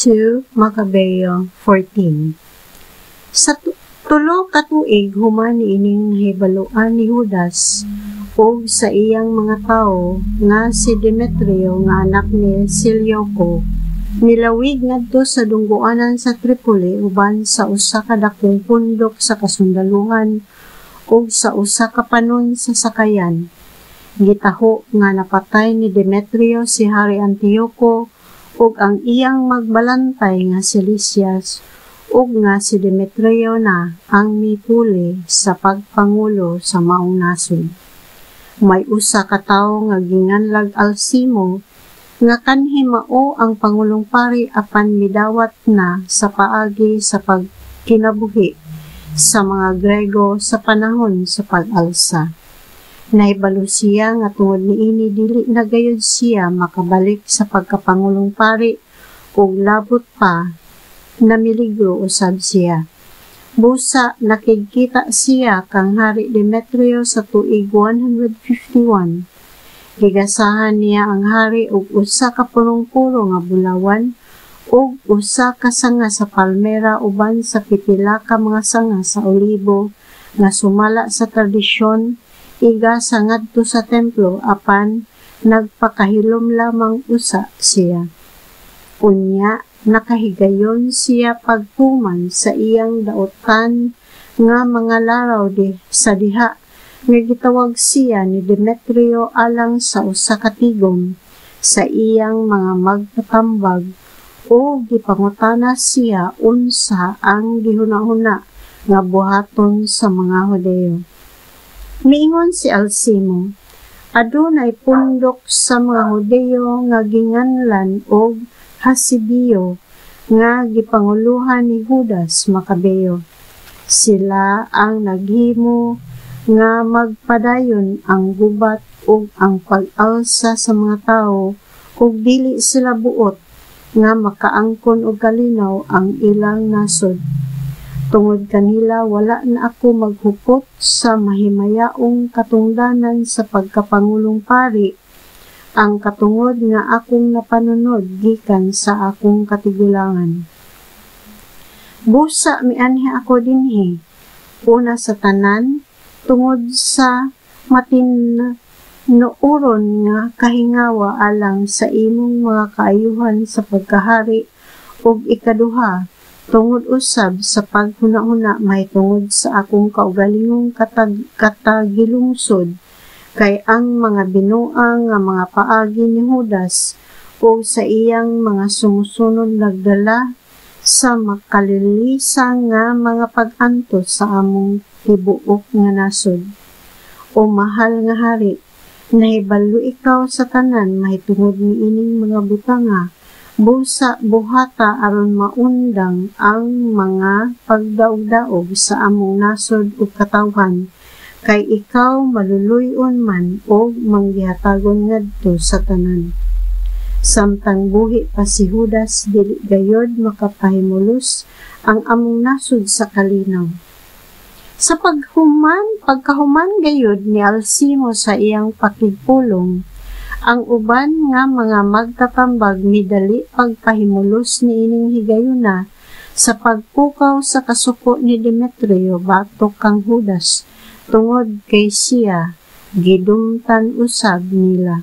2 Macabeo 14. Sa tulo ka tuig human ining hibaluan ni Judas ug sa iyang mga tawo nga si Demetrio nga anak ni Seleuco milawig ngadto sa dungguanan sa Tripoli uban sa usa ka dakong pundok sa kasundaluhan ug sa usa ka panon sa sakayan. Gitaho nga napatay ni Demetrio si Hari Antioco ug ang iyang magbalantay nga si Lysias ug nga si Demetrio na ang mipuli sa pagpangulo sa maong nasod. May usa ka tawo nga ginganlag Alcimo nga kanhi mao ang pangulong pari apan midawat na sa paagi sa pagkinabuhi sa mga Grego sa panahon sa pag-alsa. Nahibalo siya nga tungod niini dili na gayud siya makabalik sa pagkapangulong pari ug labot pa na miligro usab siya. Busa nakikita siya kang Hari Demetrio sa tuig 151. Gigasahan niya ang hari og usa ka purong-puro nga bulawan ug usa ka sanga sa palmera uban sa pipila ka mga sanga sa olibo nga sumala sa tradisyon igasa ngadto sa templo apan nagpakahilom lamang usa siya. Unya nakahigayon siya pagtuman sa iyang daotan nga mga laraw sa diha nga gitawag siya ni Demetrio alang sa usa ka tigom sa iyang mga magtatambag o gipangutana siya unsa ang gihunahuna nga buhaton sa mga Hudeo. Miingon si Alcimo, adunay pundok sa mga Hudeo nga ginganlan og Hasidio nga gipanguluhan ni Judas Macabeo. Sila ang naghimo nga magpadayon ang gubat ug ang pag-alsa sa mga tawo ug dili sila buot nga makaangkon og kalinaw ang ilang nasod. Tungod kanila wala na ako maghupot sa mahimayaong katungdanan sa pagkapangulong pari, ang katungod nga akong napanunod gikan sa akong katigulangan. Busa mianhi ako dinhi, una sa tanan, tungod sa matinuoron nga kahingawa alang sa imong mga kaayuhan sa pagkahari ug ikaduha, tungod usab sa paghuna-huna may tungod sa akong kaugalingong katagilungsod kay ang mga binuang nga mga paagi ni Judas o sa iyang mga sumusunod nagdala sa makalilisan nga mga pag-antos sa among tibuok nga nasod. O mahal nga hari, nahibalo ikaw sa tanan mahitungod ni ining mga butanga, busa buhata aron maundang ang mga pagdaog-daog sa among nasod ug katawhan, kay ikaw maluluyon man o manggihatagon ngadto sa tanan. Samtang buhi pa si Judas, dili gayod makapahimulos ang among nasod sa kalinaw. Sa pagkahuman gayod ni Alcimo sa iyang pakigpulong, ang uban nga mga magtatambag midali pagpahimulos ni ining higayuna sa pagpukaw sa kasuko ni Demetrio batok kang Judas, tungod kay siya gidumtan usab nila.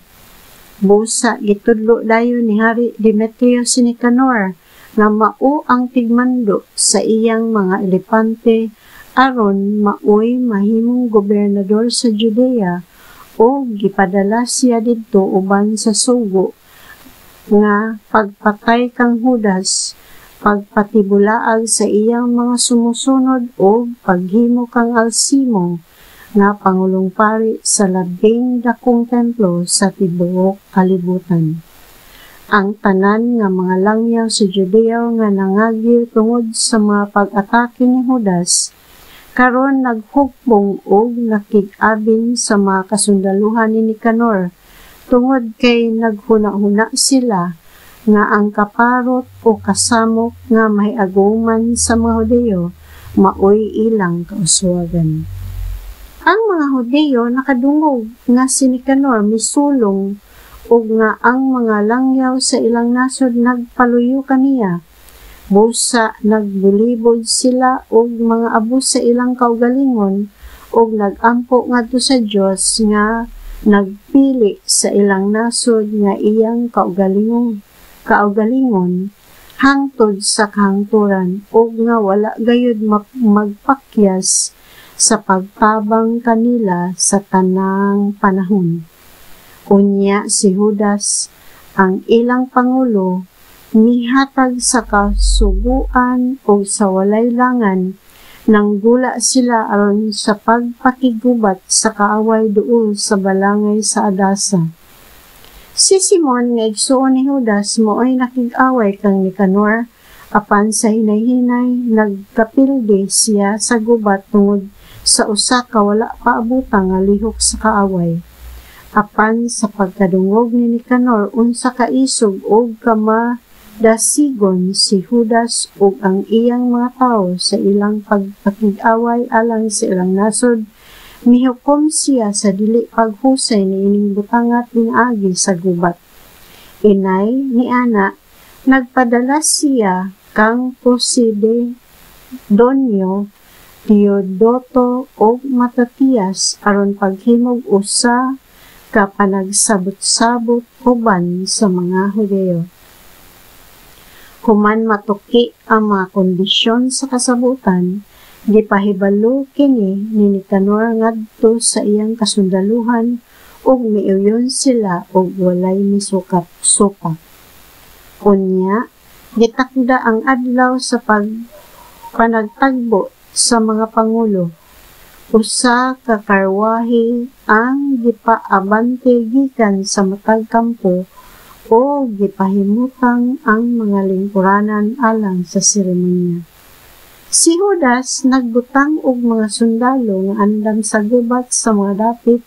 Busa gitudlo dayon ni Hari Demetrio si Nicanor nga mao ang tigmando sa iyang mga elepante aron maoy mahimong gobernador sa Judea o gipadala siya didto uban sa sugo nga pagpatay kang Judas, pagpatibulaag sa iyang mga sumusunod o paghimo kang Alcimo nga pangulong pari sa labing dakong templo sa tibuok kalibutan. Ang tanan nga mga langyaw sa Judeo nga nangagil tungod sa mga pag-atake ni Judas, karon naghukbong og nakig-abin sa mga kasundaluhan ni Nicanor, tungod kay naghuna-huna sila nga ang kaparot o kasamok nga mahiaguman sa mga Hudeo maoy ilang kauswagan. Ang mga Hudeo nakadungog nga si Nicanor misulong ug nga ang mga langyaw sa ilang nasod nagpaluyo kaniya Busa nagbulibod sila og mga abus sa ilang kaugalingon og nagampo ngadto sa Dios nga nagpili sa ilang nasod nga iyang kaugalingon hangtod sa kahangturan og nga wala gayud magpakyas sa pagtabang kanila sa tanang panahon. Unya si Judas, ang ilang pangulo, mihatag sa kasuguan o sa walay langan, nang gula sila aron sa pagpakigubat sa kaaway duol sa balangay sa Adasa. Si Simon nga igsuon ni Judas mo'y nakig-away kang Nicanor, apan sa hinay-hinay nagkapildi siya sa gubat tungod sa usa ka wala paabutang nga lihok sa kaaway. Apan sa pagkadungog ni Nicanor unsa ka isog og kamadasigon si Judas ug ang iyang mga tawo sa ilang pagpakig-away alang sa ilang nasod, mihukom siya sa dili paghusay ni ining butangat agi sa gubat. Inay ni ana nagpadala siya kang Posidonio, Teodoto o Matatias aron paghimog usa ka panagsabot-sabot uban sa mga Hudeo. Human matuki ang mga kondisyon sa kasabutan, gipahibalo kini ni Nicanor ngadto sa iyang kasundaluhan ug miuyon sila og walay misukat-sukat. Unya, gitakda ang adlaw sa panagtagbo sa mga pangulo. Usa ka karwahe ang gipaabante gikan sa matag kampo o gipahimutang ang mga lingkuranan alang sa seremonya. Si Judas nagbutang og mga sundalo nga andam sa gubat sa mga dapit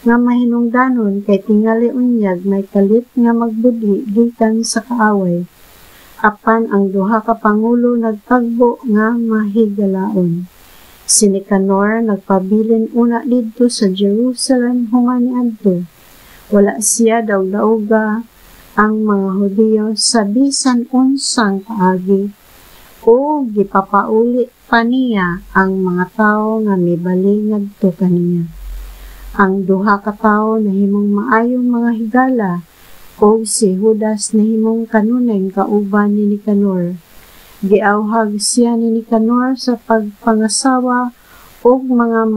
nga mahinungdanon kay tingali unyag may kalit nga magbudhi gikan sa kaaway. Apan ang duha ka pangulo nagtagbo nga mahigalaon. Si Nicanor nagpabilin una didto sa Jerusalem human niadto. Wala siya daog-daoga ang mga Hudyo sa bisan unsang paagi o gipapauli pa niya ang mga tawo nga mibali ngadto kaniya. Ang duha ka tawo nahimong maayong mga higala o si Judas nahimong kanunay kauban ni Nicanor. Giawhag siya ni Nicanor sa pagpangasawa og nga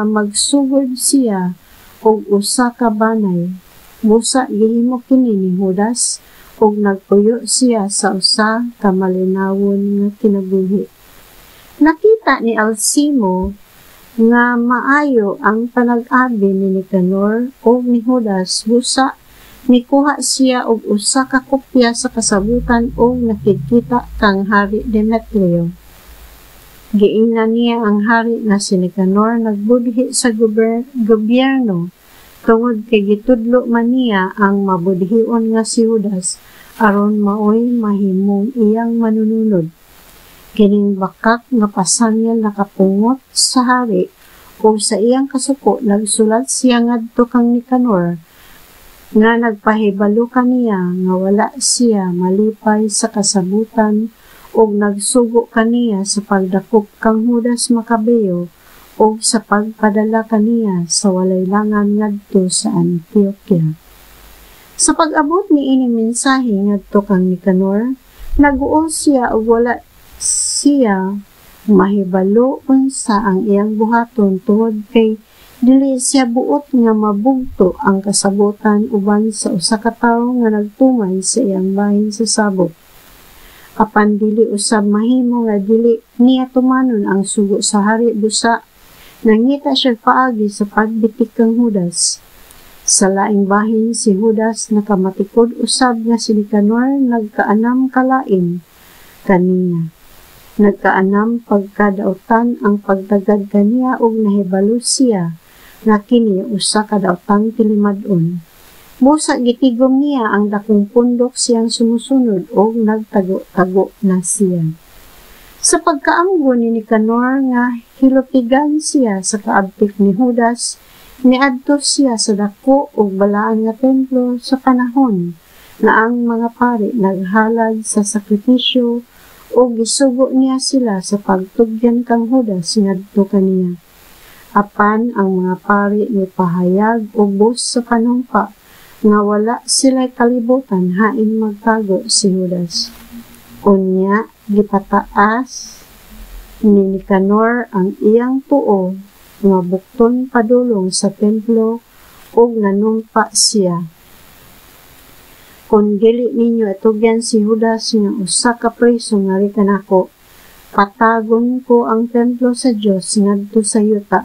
magsugod siya og usa ka banay. Busa gihimo kini ni Judas og nagpuyo siya sa usa ka malinawon nga kinabuhi. Nakita ni Alcimo nga maayo ang panag-abi ni Nicanor og ni Judas, busa mikuha siya og usa ka kopya sa kasabutan og nakikita kang Hari Demetrio. Giingnan niya ang hari nga si Nicanor nagbudhi sa gobyerno tungod kay gitudlo man niya ang mabudhion nga si Judas aron maoy mahimong iyang manununod. Kining bakak nga pasangil nakapungot sa hari o sa iyang kasuko nagsulat siya ngadto kang Nicanor nga nagpahibalo kaniya nga wala siya malipay sa kasabutan ug nagsugo kaniya sa pagdakop kang Judas Macabeo o sa pagpadala kaniya sa walay langan ngadto sa Antioquia. Sa pag-abot ni ining mensahe ngadto kang Nicanor, nag-uol siya og wala siya mahibalo unsa ang iyang buhaton tungod kay dili siya buot nga mabugto ang kasabutan uban sa usa ka tawo nga nagtumay sa iyang bahin sa sabot. Apan dili usab mahimo nga dili niya tumanon ang sugo sa hari, busa nangita siya paagi sa pagbitik kang Judas. Sa laing bahin si Judas nakamatikod usab nga si Nicanor nagkaanam kalain kaniya. Nagkaanam pagkadautan ang pagdagad kaniya ug nahibalo siya nga kini usa ka daotang tilimad-on. Busa gitigom niya ang dakong pundok siyang sumusunod og nagtago-tago na siya. Sa pagkaamgo ni Nicanor nga hilutigan siya sa kaabtik ni Judas, niadto siya sa dako ug balaan nga templo sa panahon na ang mga pari naghalad sa sakripisyo o gisugo niya sila sa pagtugyan kang Judas ngadto kaniya. Apan ang mga pari ni pahayag ubos sa panumpa nga wala sila kalibutan hain magtago si Judas. Unya gipataas ni Nicanor ang iyang tuo nga bukton padulong sa templo ug nanumpa siya. Kung dili ninyo atugyan si Judas nga usa ka preso nga rikan ako, patagon ko ang templo sa Dios ngadto sa yuta.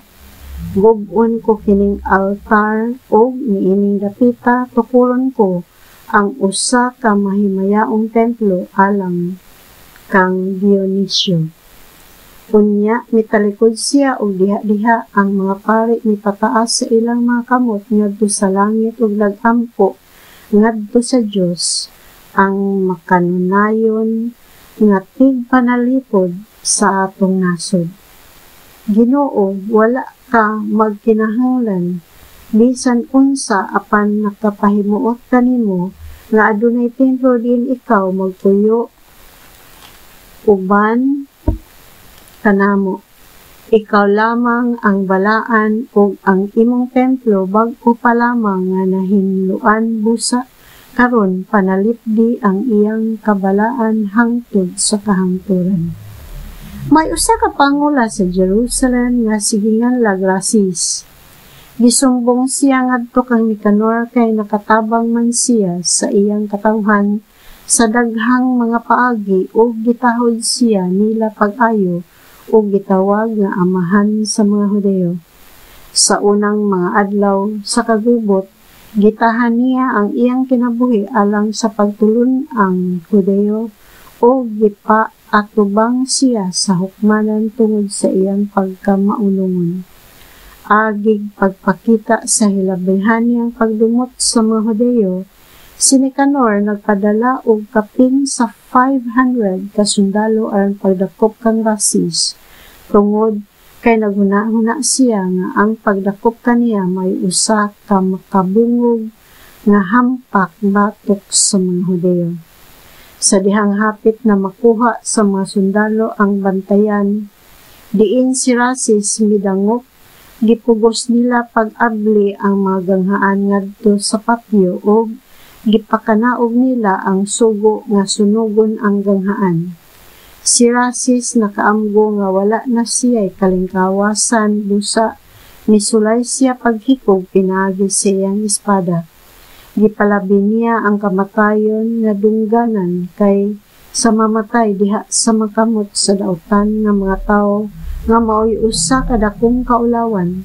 Gub-on ko kining altar ug niining dapita tukuron ko ang usa ka mahimayaong templo alang kang Dionisio. Unya mitalikod siya og diha-diha ang mga pari mipataas sa ilang mga kamot ngadto sa langit ug nagampo ngadto sa Dios ang makanunayon nga tigpanalipod sa atong nasod. Ginoo, wala ka magkinahanglan bisan unsa apan nakapahimuot kanimo nga adunay templo din ikaw magpuyo uban kanamo. Ikaw lamang ang balaan ug ang imong templo bag-o pa lamang nga nahinluan busa karon panalipdi ang iyang kabalaan hangtod sa kahangturan. May usa ka pangula sa Jerusalem nga sigingan Lagrasis. Gisumbong siya ngadto kang Nicanor kay nakatabang man siya sa iyang katawhan sa daghang mga paagi ug gitahod siya nila pag-ayo o gitawag nga amahan sa mga Hudeo. Sa unang mga adlaw sa kagubot, gitahan niya ang iyang kinabuhi alang sa pagtulon ang Hudeo o gipaatubang siya sa hukmanan tungod sa iyang pagkamaunungon. Agig pagpakita sa hilabihan niyang pagdumot sa mga Hudeo, si Nicanor nagpadala og kapin sa 500 kasundalo aron pagdakop kang Rasis. Tungod kay naghuna-huna siya nga ang pagdakop kaniya may usa ka makabungog nga hampak batok sa mga Hudeo. Sa dihang hapit na makuha sa mga sundalo ang bantayan, diin si Rasis midangop, gipugos nila pag-abli ang mga ganghaan ngadto sa patio o gipakanaog nila ang sugo nga sunugon ang ganghaan. Si Rasis nakaamgo nga wala na siya'y kalingkawasan busa misulay siya paghikog pinagi siyang espada. Gipalabi niya ang kamatayon nga dungganan kay sa mamatay diha sa makamot sa dautan nga mga tao nga maoy usa ka dakong kaulawan.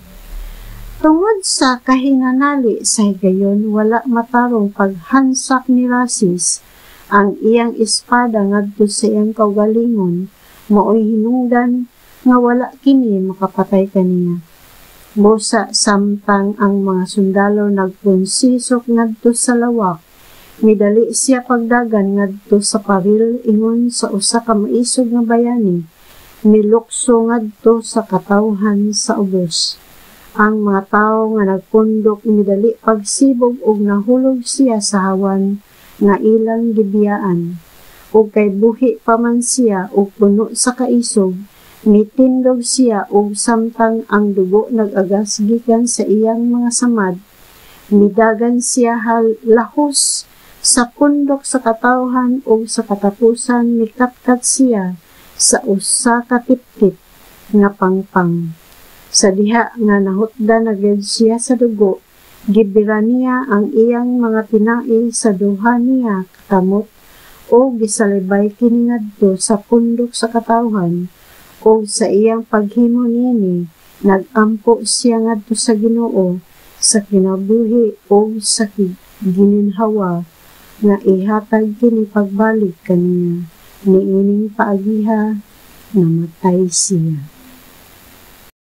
Tungod sa kahinanali sa higayon, wala matarong paghansak ni Rasis ang iyang espada ngadto sa iyang kaugalingon, maoy hinungdan nga wala kini makapatay kaniya. Busa samtang ang mga sundalo nagpunsisok ngadto sa lawak, midali siya pagdagan ngadto sa paril ingon sa usa ka maisog nga bayani, milukso ngadto sa katawhan sa ubos. Ang mga tao nga nagpundok midali pagsibog ug nahulog siya sa hawan nga ilang gibiyaan. Ug kay buhi pa man siya ug puno sa kaisog, mitindog siya ug samtang ang dugo nag-agas gikan sa iyang mga samad, midagan siya lahos sa pundok sa katawhan ug sa katapusan mikatkat siya sa usa ka tiptip nga pangpang. Sa diha nga nahutda na gyud siya sa dugo, gibira niya ang iyang mga tinai sa duha niya kakamot o gisalibay kini ngadto sa pundok sa katawhan o sa iyang paghimo nini nagampo siya ngadto sa Ginoo sa kinabuhi o sa gininhawa nga ihatag kini pagbalik kaniya niining paagiha namatay siya.